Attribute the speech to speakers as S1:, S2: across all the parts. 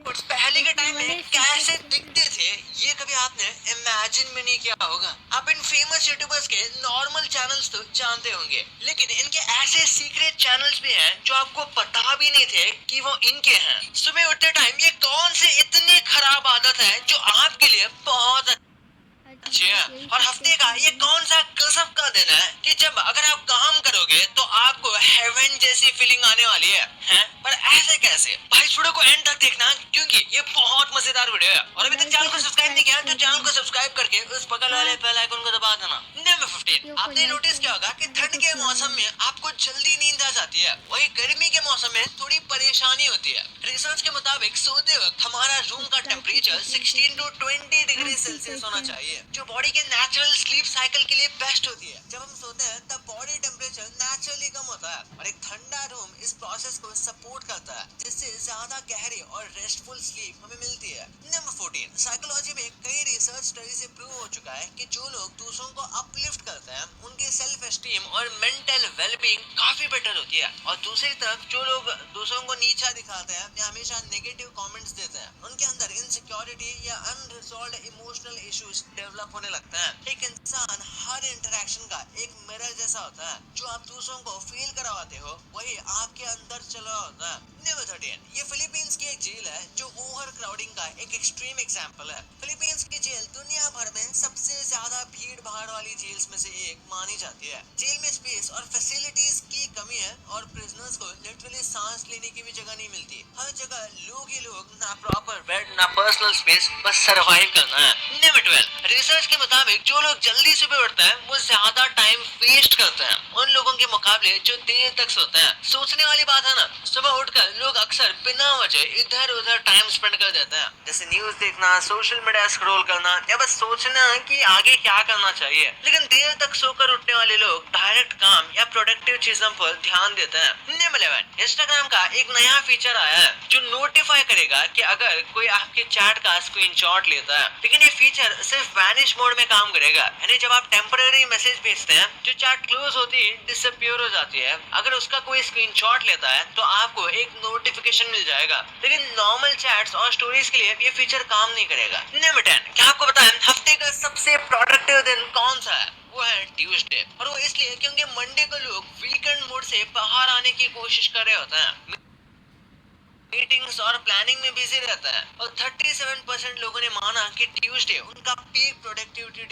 S1: कुछ पहले के टाइम में कैसे दिखते थे ये कभी आपने इमेजिन भी नहीं किया होगा। आप इन फेमस यूट्यूबर्स के नॉर्मल चैनल्स तो जानते होंगे, लेकिन इनके ऐसे सीक्रेट चैनल्स भी हैं जो आपको पता भी नहीं थे कि वो इनके हैं। सुबह उठते टाइम ये कौन सी इतनी खराब आदत है जो आपके लिए बहुत अच्छी है, और हफ्ते का ये कौन सा गजब का दिन है कि जब अगर आप काम करोगे तो आपको हेवन जैसी फीलिंग आने वाली है? पर ऐसे कैसे भाई, वीडियो को एंड तक देखना क्योंकि ये बहुत मजेदार वीडियो है। और अभी तक चैनल को सब्सक्राइब नहीं किया तो चैनल को सब्सक्राइब करके उस बगल वाले बेल आइकन को दबा देना। नंबर 15, आपने नोटिस किया होगा कि ठंड के मौसम में आपको जल्दी नींद आ जाती है, वही गर्मी के मौसम में थोड़ी परेशानी होती है। रिसर्च के मुताबिक सोते वक्त हमारा रूम का टेम्परेचर 16 to 20 डिग्री सेल्सियस होना चाहिए, जो बॉडी के नेचुरल स्लीप साइकिल के लिए बेस्ट होती है। जब हम सोते हैं तब बॉडी टेम्परेचर नेचुरली कम होता है और एक ठंडा रूम इस प्रोसेस को सपोर्ट करता है, जिससे ज्यादा गहरी और रेस्टफुल स्लीप हमें मिलती है। नंबर 14, साइकोलॉजी में कई रिसर्च स्टडी से प्रूव हो चुका है कि जो लोग दूसरों को अपलिफ्ट करते हैं उनकी सेल्फ एस्टीम और मेंटल वेलबींग काफी बेटर होती है, और दूसरी तरफ जो लोग दूसरों को नीचा दिखाते हैं या हमेशा नेगेटिव कमेंट्स देते हैं उनके अंदर इनसिक्योरिटी या अनरिजॉल्व्ड इमोशनल इश्यूज डेवलप होने लगता है। एक इंसान हर इंटरेक्शन का एक मिरर जैसा होता है, जो आप दूसरों को फील करवाते हो वही आपके अंदर चला होता है। नंबर 13, ये फिलीपींस की एक जेल है जो ओवर क्राउडिंग का एक एक्सट्रीम एग्जांपल है। फिलीपींस की जेल दुनिया भर में सबसे ज्यादा भीड़ भाड़ वाली जेल्स में से एक मानी जाती है। जेल में स्पेस और फैसिलिटीज की कमी है और प्रिजनर्स को लिटरली सांस लेने की भी जगह नहीं मिलती। हर जगह लोग ही लोग, ना प्रॉपर बेड ना पर्सनल स्पेस, बस सरवाइव करना है। नंबर 12, रिसर्च के मुताबिक जो लोग जल्दी सुबह उठते हैं वो ज्यादा टाइम वेस्ट करते हैं उन लोगों के मुकाबले जो देर तक सोते हैं। सोचने वाली बात है ना, सुबह उठकर लोग अक्सर बिना वजह इधर उधर टाइम स्पेंड कर देते हैं, जैसे न्यूज देखना, सोशल मीडिया स्क्रॉल करना या बस सोचना कि आगे क्या करना चाहिए। लेकिन देर तक सोकर उठने वाले लोग डायरेक्ट काम या प्रोडक्टिव चीजों पर ध्यान देते हैं। नंबर 11, इंस्टाग्राम का एक नया फीचर आया है जो नोटिफाई करेगा कि अगर कोई आपके चैट का स्क्रीनशॉट लेता है, लेकिन ये फीचर सिर्फ वैनिश मोड में काम करेगा, यानी जब आप टेम्पररी मैसेज भेजते हैं जो चैट क्लोज होती है डिसअपीयर हो जाती है, अगर उसका कोई स्क्रीनशॉट लेता है तो आपको एक नोटिफिकेशन मिल जाएगा, लेकिन नॉर्मल चैट्स और स्टोरीज के लिए ये फीचर काम नहीं करेगा। नंबर 10, क्या आपको पता है हफ्ते का सबसे प्रोडक्टिव दिन कौन सा है? वो है ट्यूसडे, और वो इसलिए क्योंकि मंडे को लोग वीकेंड मोड से बाहर आने की कोशिश कर रहे होते हैं, मीटिंग्स और प्लानिंग में बिजी रहता है, और 37% लोगों ने माना कि ट्यूसडे उनका पीक प्रोडक्टिविटी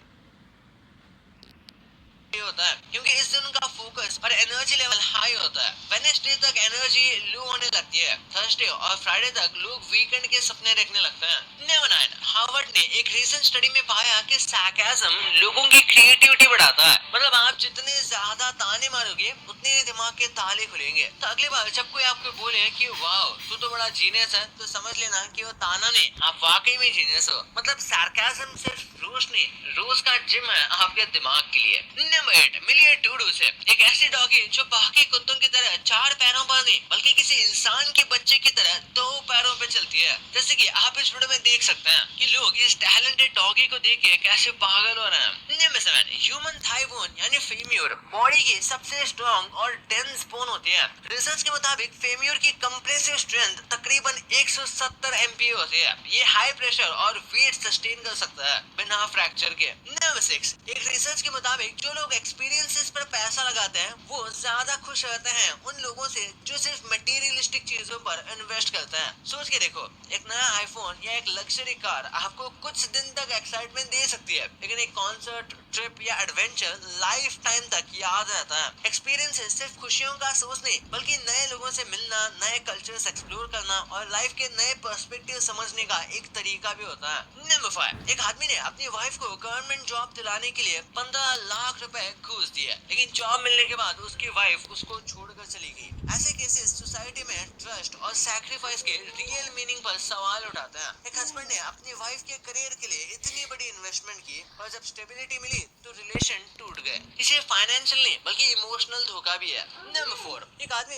S1: होता है, क्योंकि इस दिन उनका फोकस और एनर्जी लेवल हाई होता है। वेडनेसडे तक एनर्जी लो होने लगती है, थर्सडे और फ्राइडे तक लोग वीकेंड के सपने देखने लगते हैं। नंबर 9, हार्वर्ड ने एक रीसेंट स्टडी में पाया कि सार्काज्म लोगों की क्रिएटिविटी बढ़ाता है। मतलब आप जितने ज्यादा ताने मारोगे उतने ही दिमाग के ताले खुलेंगे, तो अगली बार जब कोई आपको बोले कि वाओ तू तो बड़ा जीनियस है, तो समझ लेना कि वो ताना नहीं, आप वाकई में जीनियस हो। मतलब सार्काज्म सिर्फ रोज नहीं, रोज का जिम है आपके दिमाग के लिए। नंबर 8, मिलिए टूडू से, एक ऐसी डॉगी जो बाकी कुत्तों की तरह 4 पैरों पर नहीं बल्कि किसी इंसान के बच्चे की तरह 2 पैरों पे चलती है। जैसे कि आप इस वीडियो में देख सकते हैं कि लोग इस टैलेंटेड डॉगी को देख के कैसे पागल हो रहे हैं। नंबर 7, ह्यूमन थाई बोन यानी फेम्यूर बॉडी की सबसे स्ट्रॉन्ग और डेंस बोन होती है। रिसर्च के मुताबिक फेम्यूर की कंप्रेसिव स्ट्रेंथ तकरीबन 170 MPa होती है। ये हाई प्रेशर और वेट सस्टेन कर सकता है बिना फ्रैक्चर के। नंबर 6, एक रिसर्च के मुताबिक जो लोग एक्सपीरियंसेस पर पैसा लगाते हैं वो ज्यादा खुश रहते हैं उन लोगों से जो सिर्फ मटेरियलिस्टिक चीजों पर इन्वेस्ट करते हैं। सोच के देखो, एक नया आईफोन या एक लग्जरी कार आपको कुछ दिन तक एक्साइटमेंट दे सकती है, लेकिन एक कॉन्सर्ट, ट्रिप या एडवेंचर लाइफ टाइम तक याद रहता है। एक्सपीरियंसेस सिर्फ खुशियों का सोच नहीं बल्कि नए लोगों से मिलना, नए कल्चर्स एक्सप्लोर करना और लाइफ के नए पर्सपेक्टिव समझने का एक तरीका भी होता है। नंबर 5, एक आदमी ने अपनी वाइफ को गवर्नमेंट जॉब दिलाने के लिए 15 लाख रुपए घूस दिए, लेकिन जॉब मिलने के बाद उसकी वाइफ उसको छोड़कर चली गई। ऐसे केसेस सोसाइटी में ट्रस्ट और सैक्रिफाइस के रियल मीनिंग पर सवाल उठाते हैं। एक हस्बैंड ने अपनी वाइफ के करियर के लिए इतनी बड़ी इन्वेस्टमेंट की और जब स्टेबिलिटी मिली तो रिलेशन टूट गए। इसे फाइनेंशियल नहीं बल्कि इमोशनल धोखा भी है। नंबर 4, एक आदमी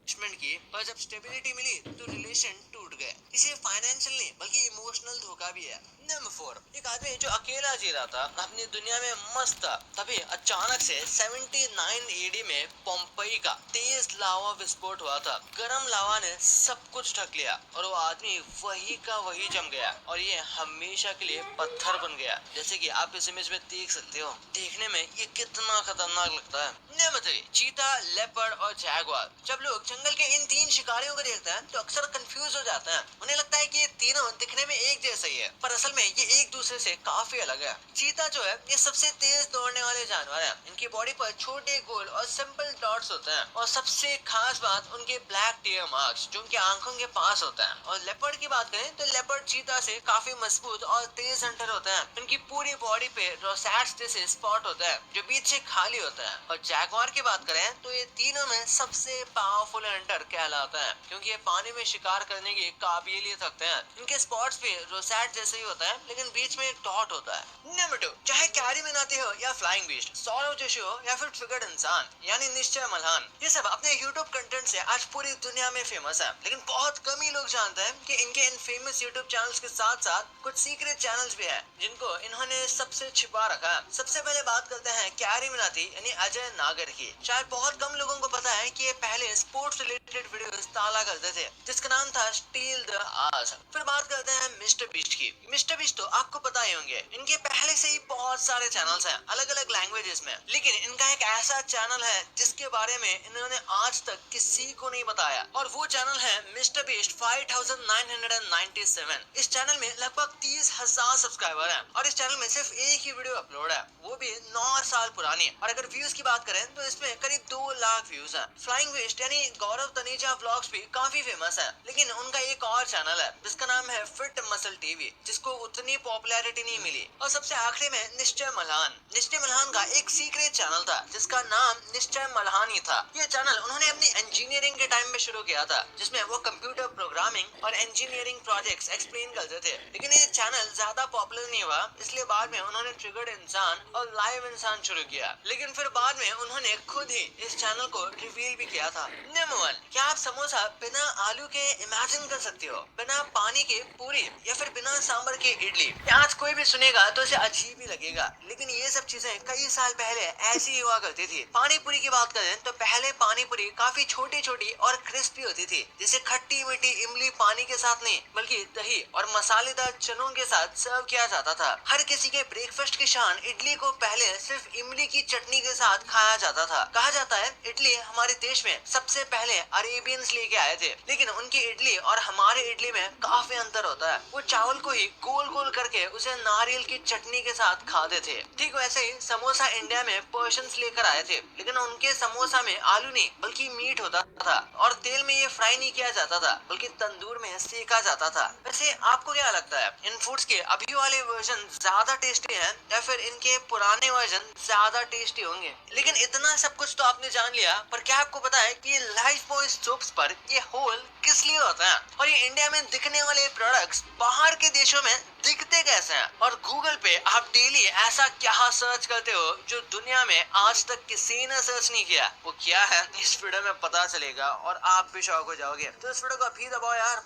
S1: इन्वेस्टमेंट की पर जब स्टेबिलिटी मिली तो रिलेशन टूट गए। इसे फाइनेंशियल नहीं बल्कि इमोशनल धोखा भी है। नंबर 4, एक आदमी जो अकेला जी रहा था, अपनी दुनिया में मस्त था, तभी अचानक से 79 एडी में पोम्पई का तेज लावा विस्फोट हुआ था। गर्म लावा ने सब कुछ ढक लिया और वो आदमी वही का वही जम गया और ये हमेशा के लिए पत्थर बन गया, जैसे कि आप इस इमेज में देख सकते हो। देखने में ये कितना खतरनाक लगता है। नंबर 3, चीता, लेपर्ड और जैगुआर। जब लोग जंगल के इन 3 शिकारियों को देखते हैं तो अक्सर कंफ्यूज हो जाते हैं। उन्हें लगता है कि ये तीनों दिखने में एक जैसे ही है, पर असल में ये एक दूसरे से काफी अलग है। चीता जो है ये सबसे तेज दौड़ने वाले जानवर है। इनकी बॉडी पर छोटे गोल और सिंपल डॉट्स होते हैं और सबसे खास बात उनके ब्लैक टीयर मार्क्स जो उनकी आंखों के पास होता है। और लेपर्ड की बात करें तो लेपर्ड चीता से काफी मजबूत और तेज हंटर होता है। उनकी पूरी बॉडी पे रोसेट्स जैसे स्पॉट होता है जो बीच से खाली होता है। और जैगुआर की बात करें तो ये तीनों में सबसे पावरफुल हंटर कहलाता है, क्योंकि ये पानी में शिकार करने की काबिलियत रखते हैं। इनके स्पॉट्स भी रोसेट जैसे ही होता है, लेकिन बीच में एक डॉट होता है। नंबर 2, चाहे कैरी मिनाती हो या फ्लाइंग बीस्ट, सौरव जोशी हो या फिर ट्रिगर्ड इंसान यानी निश्चय मल्हान, ये सब अपने यूट्यूब कंटेंट से आज पूरी दुनिया में फेमस है। लेकिन बहुत कम ही लोग जानते हैं कि इनके इन फेमस यूट्यूब चैनल्स के साथ साथ कुछ सीक्रेट चैनल्स भी है जिनको इन्होंने सबसे छिपा रखा है। सबसे पहले बात करते हैं कैरी मिनाती यानी अजय नागर की। शायद बहुत कम लोगों को पता है कि ये पहले स्पोर्ट्स रिलेटेड वीडियोस डाला करते थे जिसका नाम था स्टील द आज। फिर बात करते हैं मिस्टर बीस्ट की। मिस्टर बीस्ट तो आपको पता ही होंगे, इनके पहले से ही बहुत सारे चैनल्स हैं अलग अलग लैंग्वेजेस में, लेकिन इनका एक ऐसा चैनल है जिसके बारे में इन्होंने आज तक किसी को नहीं बताया और वो चैनल है मिस्टर बीस्ट 5997। इस चैनल में लगभग 30,000 सब्सक्राइबर हैं और इस चैनल में सिर्फ एक ही वीडियो अपलोड है, वो भी 9 साल पुरानी। और अगर व्यूज की बात करें तो इसमें करीब 2 लाख व्यूज हैं। फ्लाइंग वेस्ट यानी गौरव तनेजा व्लॉग्स भी काफी फेमस है, लेकिन उनका एक और चैनल है जिसका नाम है फिट मसल टीवी, जिसको उतनी पॉपुलैरिटी नहीं मिली। और सबसे आखिरी में निश्चय मल्हान। निश्चय मल्हान का एक सीक्रेट चैनल था जिसका नाम निश्चय मल्हान ही था। ये चैनल उन्होंने अपनी इंजीनियरिंग के टाइम में शुरू किया था, जिसमें वो कंप्यूटर प्रोग्रामिंग और इंजीनियरिंग प्रोजेक्ट्स एक्सप्लेन करते थे। लेकिन ये चैनल ज्यादा पॉपुलर नहीं हुआ, इसलिए बाद में उन्होंने ट्रिगर्ड इंसान और लाइव इंसान शुरू किया। लेकिन फिर बाद में उन्होंने खुद ही इस चैनल को रिवील भी किया था। नंबर 1, क्या आप समोसा बिना आलू के इमेजिन कर सकते हो? बिना पानी के पूरी या फिर बिना सांभर के इडली? आज कोई भी सुनेगा तो इसे अजीब ही लगेगा, लेकिन ये सब चीजें कई साल पहले ऐसी ही हुआ करती थी। पानी पूरी की बात करें तो पहले पानी पूरी काफी छोटी छोटी और क्रिस्पी होती थी, जिसे खट्टी मीठी इमली पानी के साथ नहीं बल्कि दही और मसालेदार चनों के साथ सर्व किया जाता था। हर किसी के ब्रेकफास्ट की शान इडली को पहले सिर्फ इमली की चटनी के साथ खाया जाता था। कहा जाता है इडली हमारे देश में सबसे पहले अरेबियंस लेके आए थे, लेकिन उनकी इडली और हमारे इडली में काफी अंतर होता है। वो चावल को ही गोल गोल करके उसे नारियल की चटनी के साथ खाते थे। ठीक वैसे ही समोसा इंडिया में पर्शियंस लेकर आए थे, लेकिन उनके समोसा में आलू नहीं बल्कि मीट होता था और तेल में ये फ्राई नहीं किया जाता था बल्कि तंदूर में सेका जाता था। वैसे आपको क्या लगता है, इन फूड्स के अभी वाले वर्जन ज्यादा टेस्टी हैं या फिर इनके पुराने वर्जन ज्यादा टेस्टी होंगे? लेकिन इतना सब कुछ तो आपने जान लिया, पर क्या आपको पता है कि ये लाइफ बॉय सोप्स पर ये होल किस लिए होता है और ये इंडिया में दिखने वाले प्रोडक्ट्स बाहर के देशों में दिखते कैसे हैं? और गूगल पे आप डेली ऐसा क्या सर्च करते हो जो दुनिया में आज तक किसी ने सर्च नहीं किया? वो क्या है इस वीडियो में पता चलेगा और आप भी शॉक हो जाओगे। तो इस वीडियो को अभी दबाओ यार।